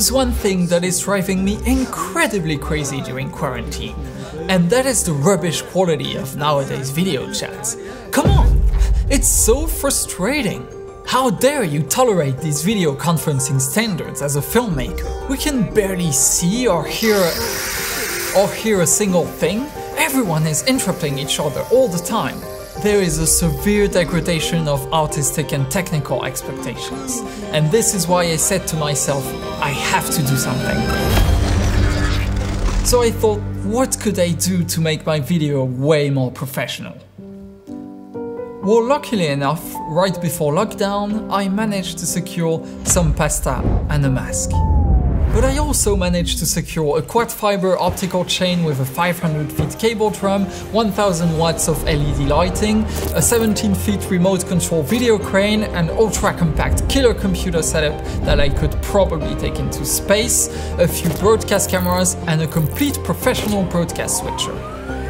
There's one thing that is driving me incredibly crazy during quarantine, and that is the rubbish quality of nowadays video chats. Come on! It's so frustrating! How dare you tolerate these video conferencing standards as a filmmaker? We can barely see or hear a single thing. Everyone is interrupting each other all the time. There is a severe degradation of artistic and technical expectations. And this is why I said to myself, I have to do something. So I thought, what could I do to make my video way more professional? Well, luckily enough, right before lockdown, I managed to secure some pasta and a mask. But I also managed to secure a quad fiber optical chain with a 500 feet cable drum, 1000 watts of LED lighting, a 17 feet remote control video crane, an ultra compact killer computer setup that I could probably take into space, a few broadcast cameras, and a complete professional broadcast switcher.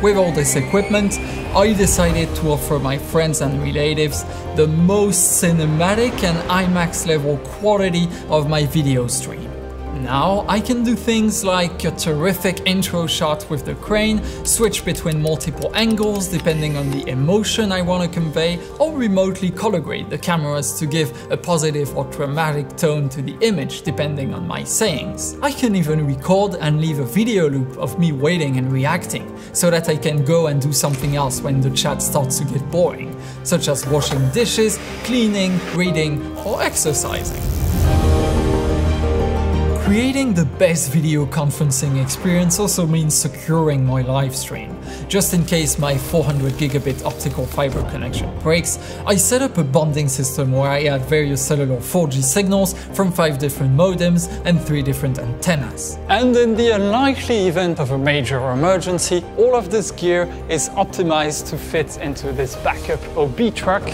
With all this equipment, I decided to offer my friends and relatives the most cinematic and IMAX level quality of my video stream. Now I can do things like a terrific intro shot with the crane, switch between multiple angles depending on the emotion I want to convey, or remotely color grade the cameras to give a positive or dramatic tone to the image depending on my sayings. I can even record and leave a video loop of me waiting and reacting, so that I can go and do something else when the chat starts to get boring, such as washing dishes, cleaning, reading, or exercising. Creating the best video conferencing experience also means securing my live stream. Just in case my 400 gigabit optical fiber connection breaks, I set up a bonding system where I add various cellular 4G signals from 5 different modems and 3 different antennas. And in the unlikely event of a major emergency, all of this gear is optimized to fit into this backup OB truck,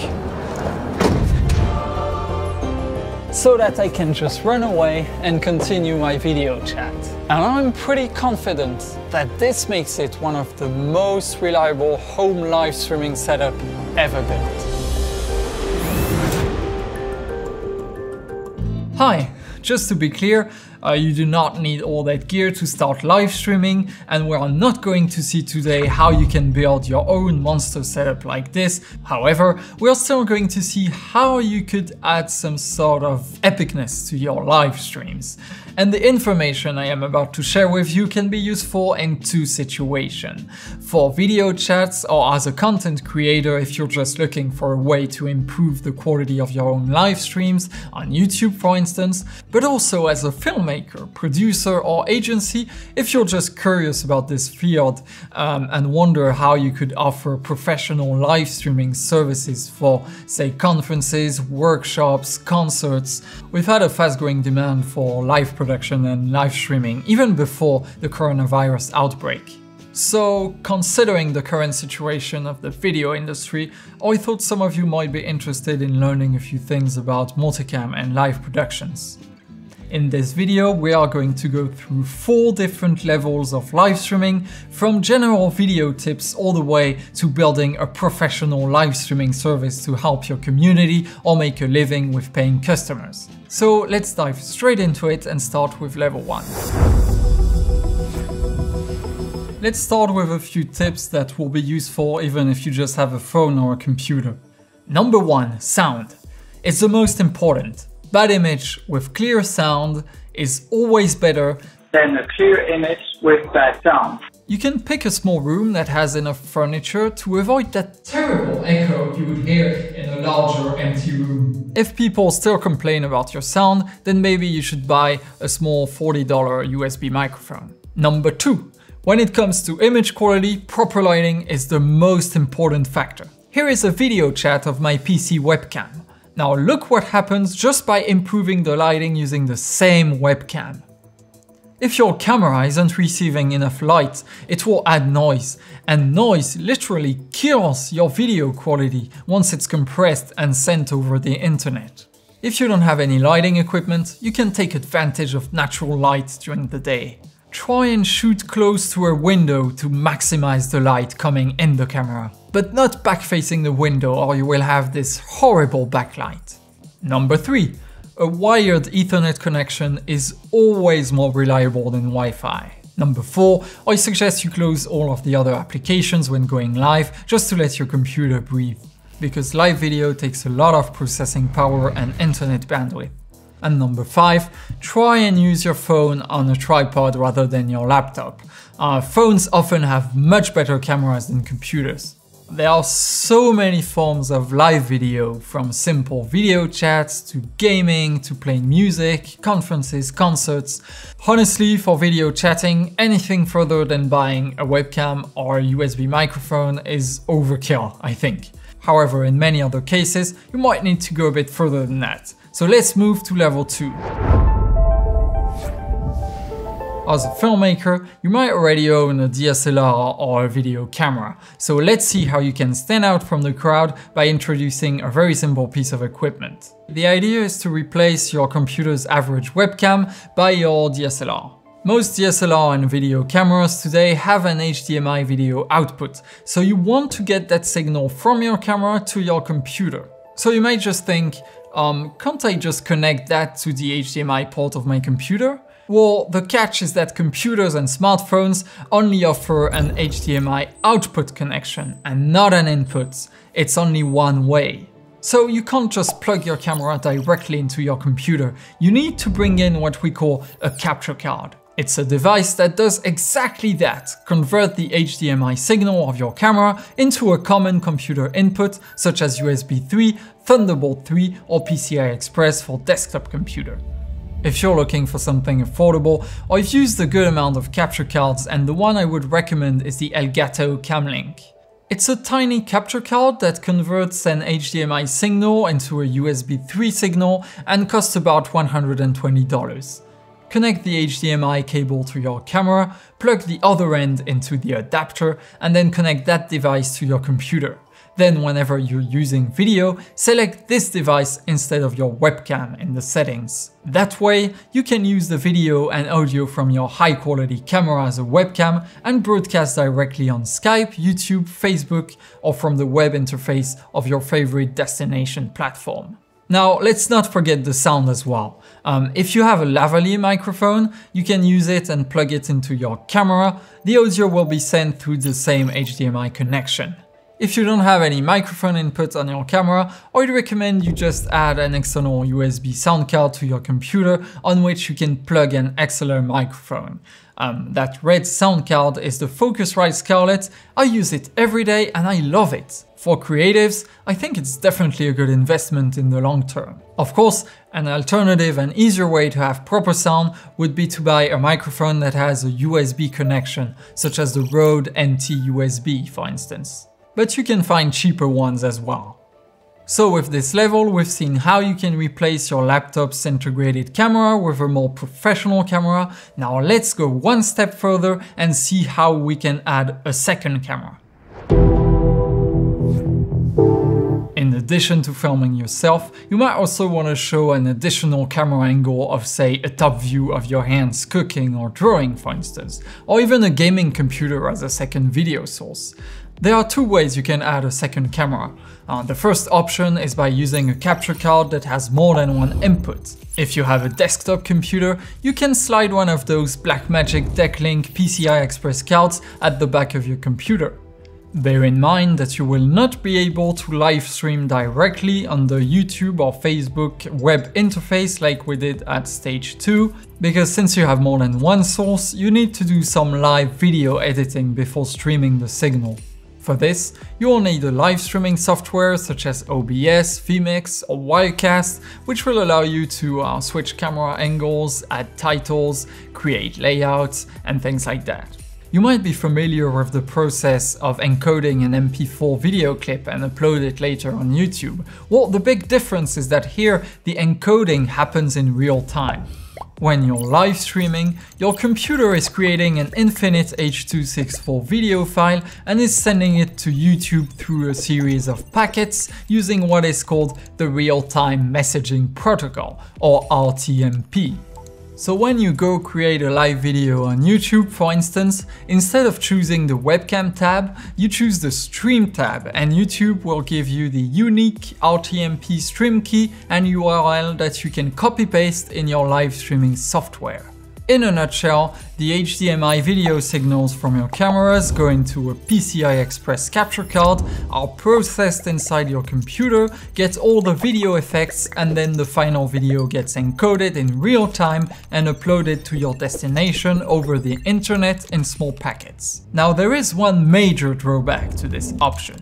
so that I can just run away and continue my video chat. And I'm pretty confident that this makes it one of the most reliable home live streaming setup ever built. Hi, just to be clear, you do not need all that gear to start live streaming, and we are not going to see today how you can build your own monster setup like this. However, we are still going to see how you could add some sort of epicness to your live streams. And the information I am about to share with you can be useful in 2 situations. For video chats, or as a content creator if you're just looking for a way to improve the quality of your own live streams, on YouTube for instance, but also as a filmmaker, producer, or agency if you're just curious about this field and wonder how you could offer professional live streaming services for, say, conferences, workshops, concerts. We've had a fast-growing demand for live production and live streaming even before the coronavirus outbreak. So, considering the current situation of the video industry, I thought some of you might be interested in learning a few things about multicam and live productions. In this video, we are going to go through 4 different levels of live streaming, from general video tips all the way to building a professional live streaming service to help your community or make a living with paying customers. So let's dive straight into it and start with level 1. Let's start with a few tips that will be useful even if you just have a phone or a computer. Number 1, sound. It's the most important. Bad image with clear sound is always better than a clear image with bad sound. You can pick a small room that has enough furniture to avoid that terrible echo you would hear in a larger empty room. If people still complain about your sound, then maybe you should buy a small $40 USB microphone. Number 2. When it comes to image quality, proper lighting is the most important factor. Here is a video chat of my PC webcam. Now look what happens just by improving the lighting using the same webcam. If your camera isn't receiving enough light, it will add noise, and noise literally kills your video quality once it's compressed and sent over the internet. If you don't have any lighting equipment, you can take advantage of natural light during the day. Try and shoot close to a window to maximize the light coming in the camera, but not back facing the window or you will have this horrible backlight. Number 3. a wired Ethernet connection is always more reliable than Wi-Fi. Number 4, I suggest you close all of the other applications when going live just to let your computer breathe, because live video takes a lot of processing power and internet bandwidth. And number 5, try and use your phone on a tripod rather than your laptop. Phones often have much better cameras than computers. There are so many forms of live video, from simple video chats to gaming to playing music, conferences, concerts. Honestly, for video chatting, anything further than buying a webcam or a USB microphone is overkill, I think. However, in many other cases, you might need to go a bit further than that. So let's move to level 2. As a filmmaker, you might already own a DSLR or a video camera, so let's see how you can stand out from the crowd by introducing a very simple piece of equipment. The idea is to replace your computer's average webcam by your DSLR. Most DSLR and video cameras today have an HDMI video output, so you want to get that signal from your camera to your computer. So you might just think, can't I just connect that to the HDMI port of my computer? Well, the catch is that computers and smartphones only offer an HDMI output connection and not an input. It's only one way. So you can't just plug your camera directly into your computer. You need to bring in what we call a capture card. It's a device that does exactly that, convert the HDMI signal of your camera into a common computer input such as USB 3, Thunderbolt 3 or PCI Express for desktop computer. If you're looking for something affordable, I've used a good amount of capture cards, and the one I would recommend is the Elgato Camlink. It's a tiny capture card that converts an HDMI signal into a USB 3 signal and costs about $120. Connect the HDMI cable to your camera, plug the other end into the adapter, and then connect that device to your computer. Then whenever you're using video, select this device instead of your webcam in the settings. That way, you can use the video and audio from your high-quality camera as a webcam and broadcast directly on Skype, YouTube, Facebook, or from the web interface of your favorite destination platform. Now, let's not forget the sound as well. If you have a lavalier microphone, you can use it and plug it into your camera. The audio will be sent through the same HDMI connection. If you don't have any microphone input on your camera, I'd recommend you just add an external USB sound card to your computer on which you can plug an XLR microphone. That red sound card is the Focusrite Scarlett. I use it every day and I love it. For creatives, I think it's definitely a good investment in the long term. Of course, an alternative and easier way to have proper sound would be to buy a microphone that has a USB connection, such as the Rode NT USB, for instance. But you can find cheaper ones as well. So with this level, we've seen how you can replace your laptop's integrated camera with a more professional camera. Now let's go one step further and see how we can add a second camera. In addition to filming yourself, you might also want to show an additional camera angle of, say, a top view of your hands cooking or drawing, for instance, or even a gaming computer as a second video source. There are two ways you can add a second camera. The first option is by using a capture card that has more than one input. If you have a desktop computer, you can slide one of those Blackmagic Decklink PCI Express cards at the back of your computer. Bear in mind that you will not be able to live stream directly on the YouTube or Facebook web interface like we did at stage 2, because since you have more than one source, you need to do some live video editing before streaming the signal. For this, you will need a live streaming software such as OBS, vMix or Wirecast, which will allow you to switch camera angles, add titles, create layouts, and things like that. You might be familiar with the process of encoding an MP4 video clip and upload it later on YouTube. Well, the big difference is that here the encoding happens in real time. When you're live streaming, your computer is creating an infinite H.264 video file and is sending it to YouTube through a series of packets using what is called the real-time messaging protocol, or RTMP. So when you go create a live video on YouTube, for instance, instead of choosing the webcam tab, you choose the stream tab, and YouTube will give you the unique RTMP stream key and URL that you can copy paste in your live streaming software. In a nutshell, the HDMI video signals from your cameras go into a PCI Express capture card, are processed inside your computer, get all the video effects, and then the final video gets encoded in real time and uploaded to your destination over the internet in small packets. Now there is one major drawback to this option.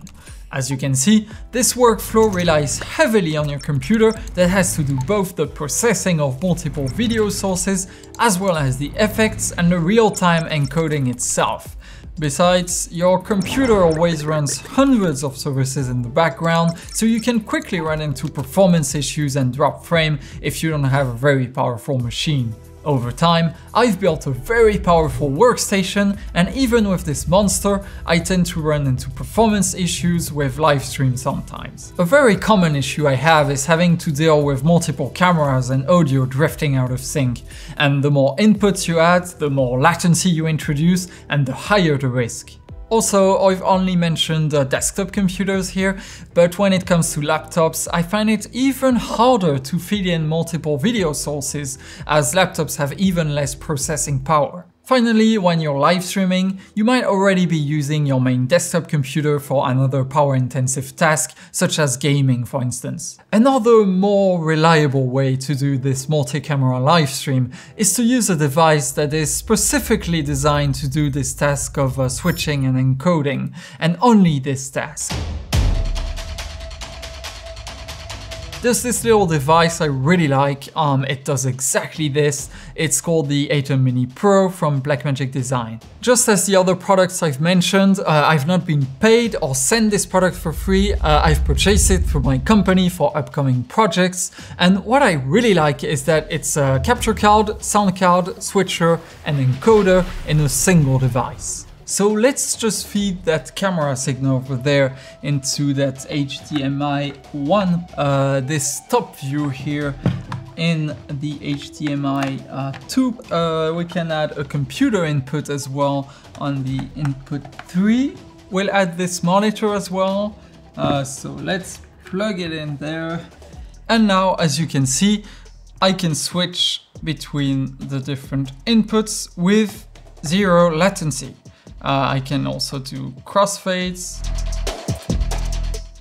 As you can see, this workflow relies heavily on your computer that has to do both the processing of multiple video sources as well as the effects and the real-time encoding itself. Besides, your computer always runs hundreds of services in the background, so you can quickly run into performance issues and drop frame if you don't have a very powerful machine. Over time, I've built a very powerful workstation, and even with this monster, I tend to run into performance issues with live stream sometimes. A very common issue I have is having to deal with multiple cameras and audio drifting out of sync, and the more inputs you add, the more latency you introduce, and the higher the risk. Also, I've only mentioned desktop computers here, but when it comes to laptops, I find it even harder to feed in multiple video sources, as laptops have even less processing power. Finally, when you're live streaming, you might already be using your main desktop computer for another power-intensive task, such as gaming, for instance. Another more reliable way to do this multi-camera live stream is to use a device that is specifically designed to do this task of switching and encoding, and only this task. There's this little device I really like, it does exactly this. It's called the ATEM Mini Pro from Blackmagic Design. Just as the other products I've mentioned, I've not been paid or sent this product for free. I've purchased it through my company for upcoming projects, and what I really like is that it's a capture card, sound card, switcher and encoder in a single device. So let's just feed that camera signal over there into that HDMI 1, this top view here in the HDMI 2. We can add a computer input as well on the input 3. We'll add this monitor as well. So let's plug it in there. And now, as you can see, I can switch between the different inputs with zero latency. I can also do crossfades.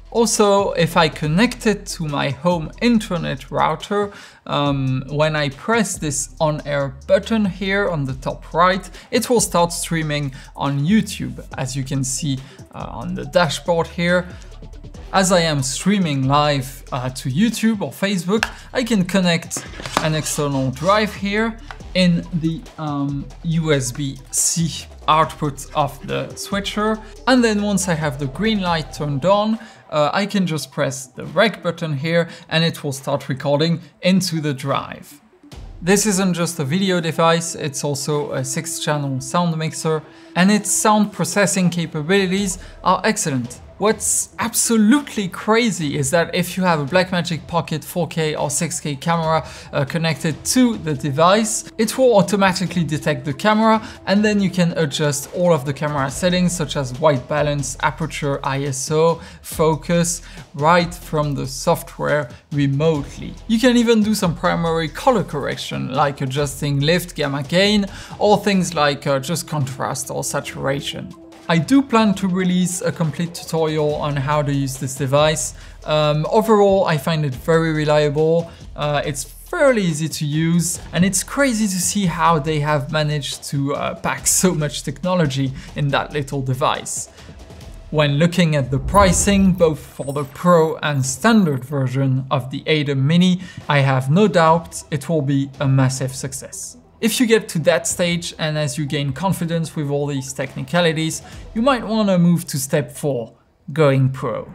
Also, if I connect it to my home internet router, when I press this on-air button here on the top right, it will start streaming on YouTube, as you can see on the dashboard here. As I am streaming live to YouTube or Facebook, I can connect an external drive here in the USB-C output of the switcher, and then once I have the green light turned on, I can just press the rec button here and it will start recording into the drive. This isn't just a video device, it's also a 6-channel sound mixer, and its sound processing capabilities are excellent. What's absolutely crazy is that if you have a Blackmagic Pocket 4K or 6K camera connected to the device, it will automatically detect the camera, and then you can adjust all of the camera settings such as white balance, aperture, ISO, focus, right from the software remotely. You can even do some primary color correction like adjusting lift, gamma, gain, or things like just contrast or saturation. I do plan to release a complete tutorial on how to use this device. Overall, I find it very reliable, it's fairly easy to use, and it's crazy to see how they have managed to pack so much technology in that little device. When looking at the pricing, both for the Pro and standard version of the ATEM Mini, I have no doubt it will be a massive success. If you get to that stage and as you gain confidence with all these technicalities, you might want to move to step 4, going pro.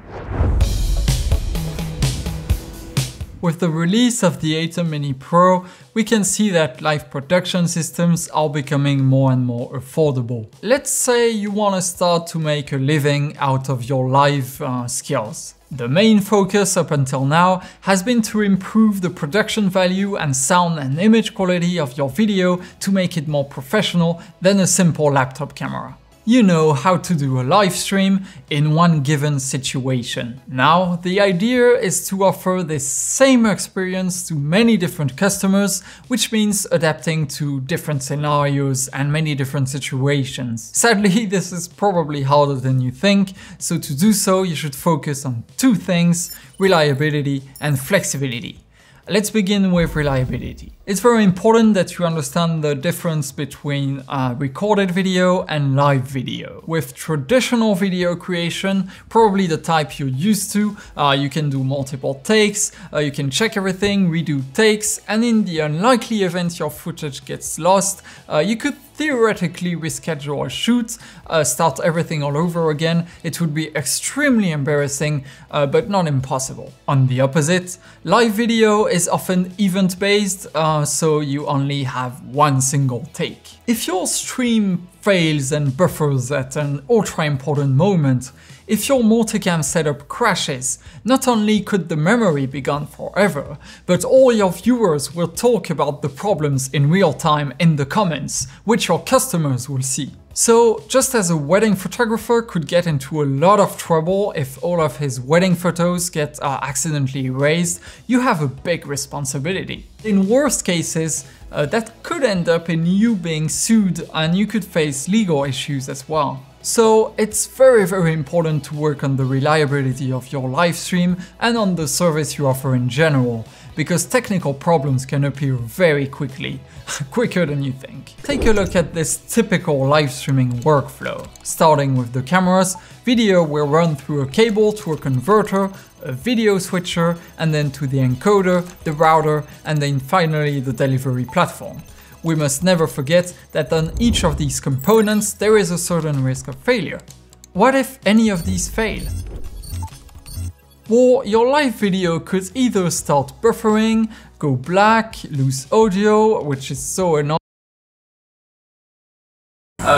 With the release of the ATEM Mini Pro, we can see that live production systems are becoming more and more affordable. Let's say you want to start to make a living out of your live skills. The main focus up until now has been to improve the production value and sound and image quality of your video to make it more professional than a simple laptop camera. You know how to do a live stream in one given situation. Now, the idea is to offer this same experience to many different customers, which means adapting to different scenarios and many different situations. Sadly, this is probably harder than you think, so to do so, you should focus on two things: reliability and flexibility. Let's begin with reliability. It's very important that you understand the difference between recorded video and live video. With traditional video creation, probably the type you're used to, you can do multiple takes, you can check everything, redo takes, and in the unlikely event your footage gets lost, you could theoretically reschedule a shoot, start everything all over again. It would be extremely embarrassing, but not impossible. On the opposite, live video is often event-based, so you only have one single take. If your stream fails and buffers at an ultra important moment, if your multicam setup crashes, not only could the memory be gone forever, but all your viewers will talk about the problems in real time in the comments, which your customers will see. So, just as a wedding photographer could get into a lot of trouble if all of his wedding photos get accidentally erased, you have a big responsibility. In worst cases, that could end up in you being sued and you could face legal issues as well. So it's very important to work on the reliability of your live stream and on the service you offer in general, because technical problems can appear very quickly, quicker than you think. Take a look at this typical live streaming workflow. Starting with the cameras, video will run through a cable to a converter, a video switcher, and then to the encoder, the router, and then finally the delivery platform. We must never forget that on each of these components there is a certain risk of failure. What if any of these fail? Well, your live video could either start buffering, go black, lose audio, which is so annoying,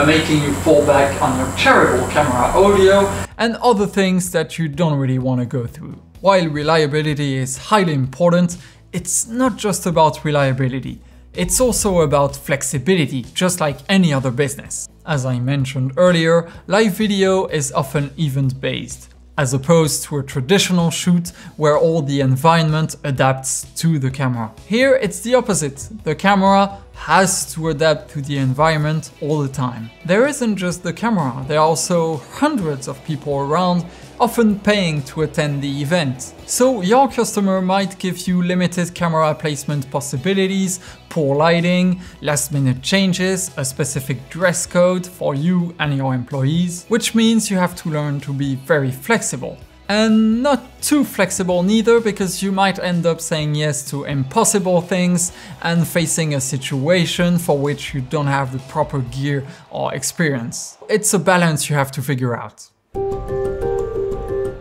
making you fall back on your terrible camera audio, and other things that you don't really want to go through. While reliability is highly important, it's not just about reliability. It's also about flexibility, just like any other business. As I mentioned earlier, live video is often event-based, as opposed to a traditional shoot where all the environment adapts to the camera. Here it's the opposite. The camera has to adapt to the environment all the time. There isn't just the camera, there are also hundreds of people around, often paying to attend the event. So your customer might give you limited camera placement possibilities, poor lighting, last-minute changes, a specific dress code for you and your employees, which means you have to learn to be very flexible. And not too flexible neither, because you might end up saying yes to impossible things and facing a situation for which you don't have the proper gear or experience. It's a balance you have to figure out.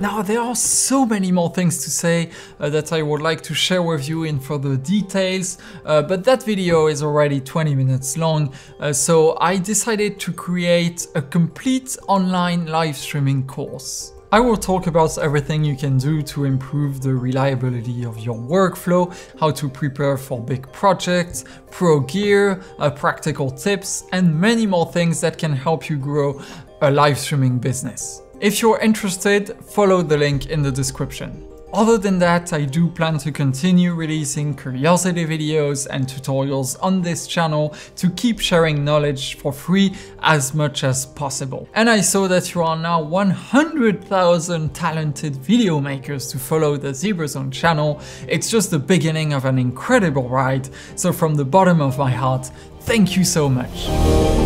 Now, there are so many more things to say that I would like to share with you in further details, but that video is already 20 minutes long, so I decided to create a complete online live streaming course. I will talk about everything you can do to improve the reliability of your workflow, how to prepare for big projects, pro gear, practical tips, and many more things that can help you grow a live streaming business. If you're interested, follow the link in the description. Other than that, I do plan to continue releasing curiosity videos and tutorials on this channel to keep sharing knowledge for free as much as possible. And I saw that you are now 100,000 talented video makers to follow the ZebraZone channel. It's just the beginning of an incredible ride, so from the bottom of my heart, thank you so much.